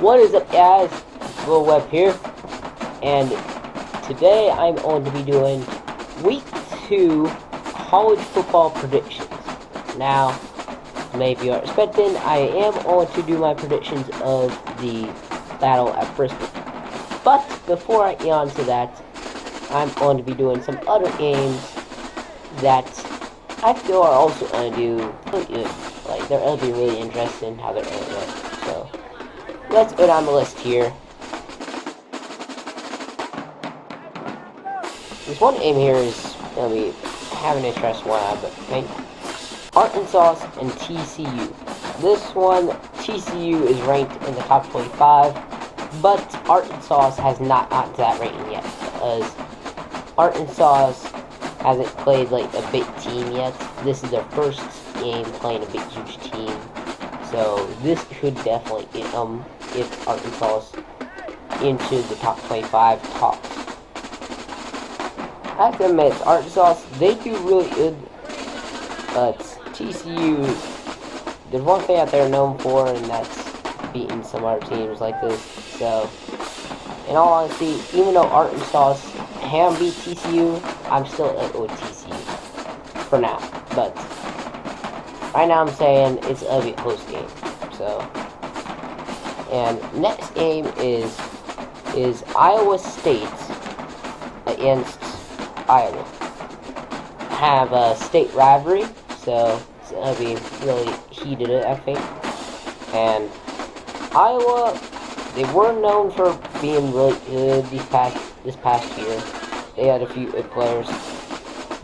What is up, guys? Will Webb here, and today I'm going to be doing week 2 college football predictions. Now, maybe you are expecting, I am going to do my predictions of the battle at Bristol. But before I get on to that, I'm going to be doing some other games that I feel are also going to do really good. Like, they're going to be really interesting how they're going to look. So, let's go down the list here. This one game here is going to be having an interesting one, but I think Arkansas and TCU. This one, TCU is ranked in the top 25, but Arkansas has not gotten to that rating yet, because Arkansas hasn't played like a big team yet. This is their first game playing a big, huge team. So this could definitely get Arkansas into the top 25 tops. I have to admit, Arkansas, they do really good, but TCU, there's one thing that they're known for, and that's beating some other teams like this. So, in all honesty, even though Arkansas can beat TCU, I'm still with TCU for now. But right now, I'm saying it's a bit close game. So, and next game is Iowa State against Iowa. Have a state rivalry, so it's gonna be really heated, I think. And Iowa, they were known for being really good this past year. They had a few good players,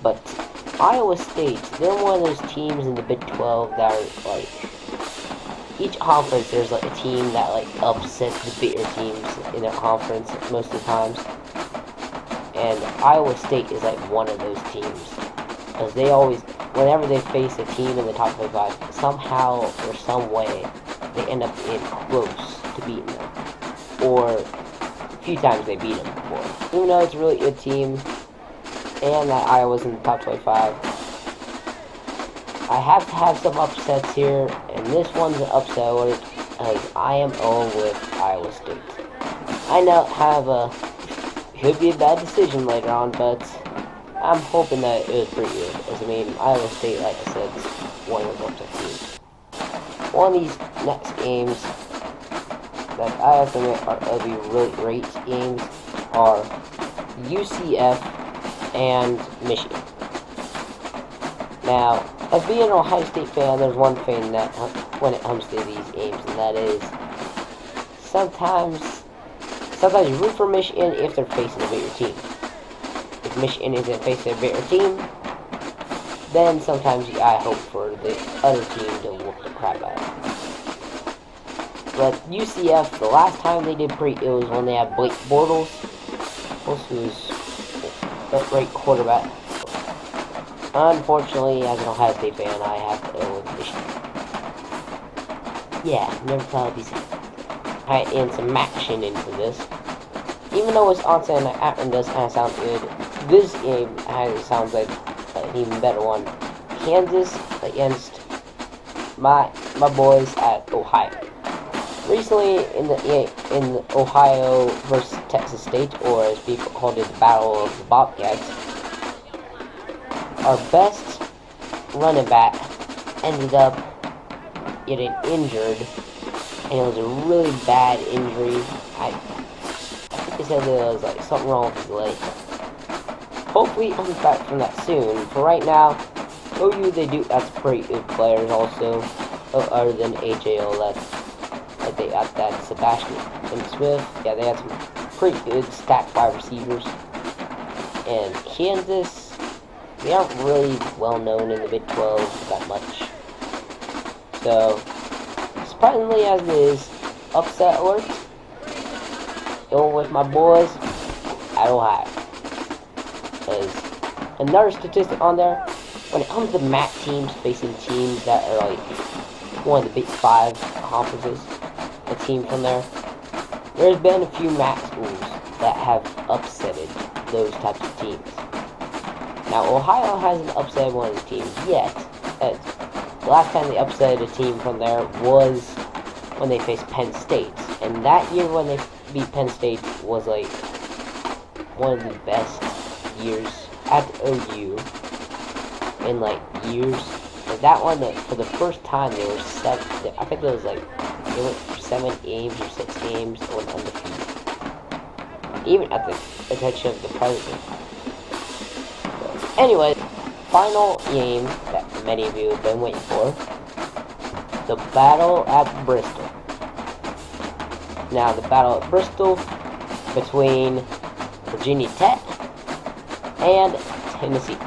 but Iowa State, they're one of those teams in the Big 12 that are like, each conference there's like a team that like upsets the bigger teams in their conference most of the times. And Iowa State is like one of those teams, because they always, whenever they face a team in the top 25, somehow or some way they end up in close to beating them, or a few times they beat them before. Even though it's a really good team, and that Iowa's in the top 25, I have to have some upsets here, and this one's an upset alert, because I am on with Iowa State. I know could be a bad decision later on, but I'm hoping that it was pretty good. As I mean, Iowa State, like I said, is one of those upset teams. One of these next games that I have to admit are going to be really great games are UCF and Michigan. Now, as being an Ohio State fan, there's one thing that when it comes to these games, and that is sometimes you root for Michigan if they're facing a bigger team. If Michigan isn't facing a bigger team, then sometimes I hope for the other team to whoop the crap out of them. But UCF, the last time they did pretty good was when they had Blake Bortles, who's a great quarterback. Unfortunately, as an Ohio State fan, I have to go with Michigan. Yeah, never thought I'd be saying that. Alright, and some action into this. Even though Wisconsin and Akron does kind of sound good, this game sounds like an even better one. Kansas against my boys at Ohio. Recently, in the Ohio versus Texas State, or as people called it, the Battle of the Bobcats, our best running back ended up getting injured, and it was a really bad injury. I think they said there was like something wrong with his leg. Hopefully he comes back from that soon. For right now, OU, that's pretty good players also, other than AJO, they got that Sebastian and Smith. Yeah, they had some pretty good stacked wide receivers. And Kansas, they aren't really well known in the Big 12 that much. So, surprisingly as it is, upset alert, going with my boys at Ohio. Because another statistic on there, when it comes to MAC teams facing teams that are like one of the Big 5 conferences, a team from there's been a few MAC schools that have upsetted those types of teams. Now, Ohio hasn't upset one of the teams yet. The last time they upset a team from there was when they faced Penn State. And that year when they beat Penn State was like one of the best years at OU in like years. And that one, for the first time, they were set. I think it was like they went for 7 games or 6 games and went undefeated, even at the attention of the president. Anyway, final game that many of you have been waiting for: the battle at Bristol. Now, the battle at Bristol between Virginia Tech and Tennessee.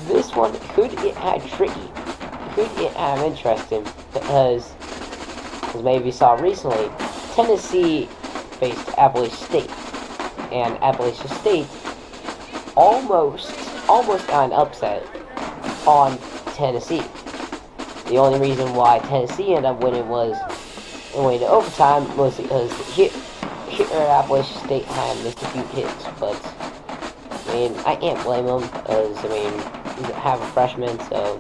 This one could get tricky, could get interesting, because, as many of you saw recently, Tennessee faced Appalachian State, and Appalachian State almost got an upset on Tennessee. The only reason why Tennessee ended up winning was in way to overtime was because here at Appalachian State had missed a few hits, but I mean, I can't blame them, because I mean, you have a freshman, so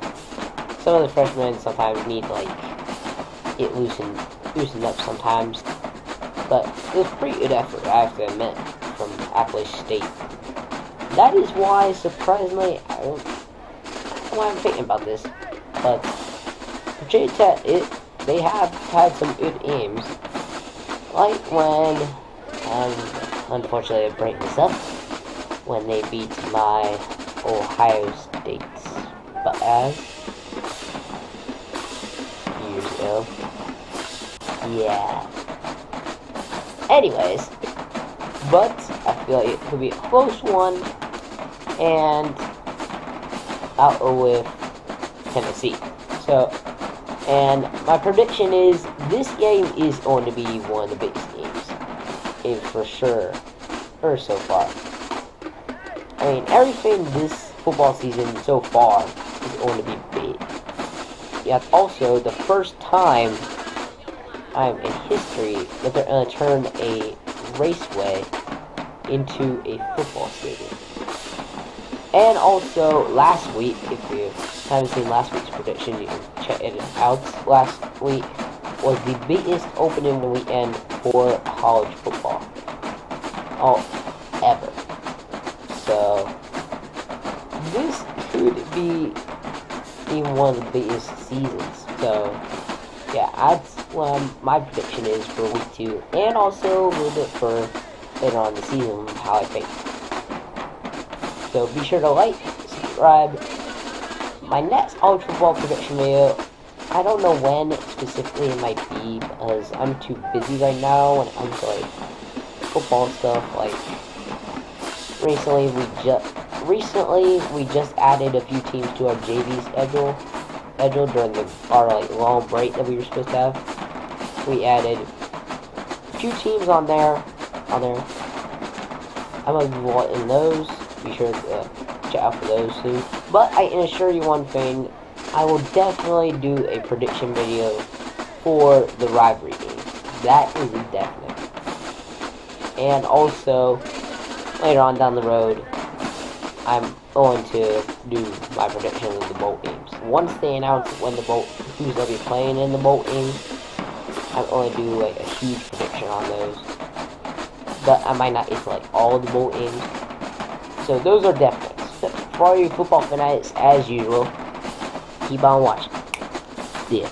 some of the freshmen sometimes need to like get loosened up sometimes. But it was a pretty good effort, I have to admit, from Appalachian State. That is why, surprisingly, I don't know why I'm thinking about this, but Virginia Tech, they have had some good games, like when, unfortunately I break this up, when they beat my Ohio State as years ago. Yeah. Anyways, but I feel like it could be a close one, and I'll go with Tennessee. So, and my prediction is this game is going to be one of the biggest games for sure, or so far. I mean, everything this football season so far is going to be big. Yet also the first time in history that they're going to turn a raceway into a football stadium. And also, last week, if you haven't seen last week's prediction, you can check it out. Last week was the biggest opening weekend for college football ever. So, this could be even one of the biggest seasons. So, yeah, that's what my prediction is for week 2, and also a little bit for later on in the season, how I think. So be sure to like, subscribe. My next college football prediction video, I don't know when specifically it might be, because I'm too busy right now when it comes to like football stuff. Like recently we just added a few teams to our JV schedule during our like long break that we were supposed to have. We added a few teams on there. I'm gonna be watching those. Be sure to check out for those too. But I can assure you one thing, I will definitely do a prediction video for the rivalry games. That is definite. And also, later on down the road, I'm going to do my prediction of the bowl games. Once they announce who's going to be playing in the bowl games, I'm going to do like a huge prediction on those. But I might not get to like all of the bowl games. So those are definites. For all you football fanatics, as usual, keep on watching. See ya.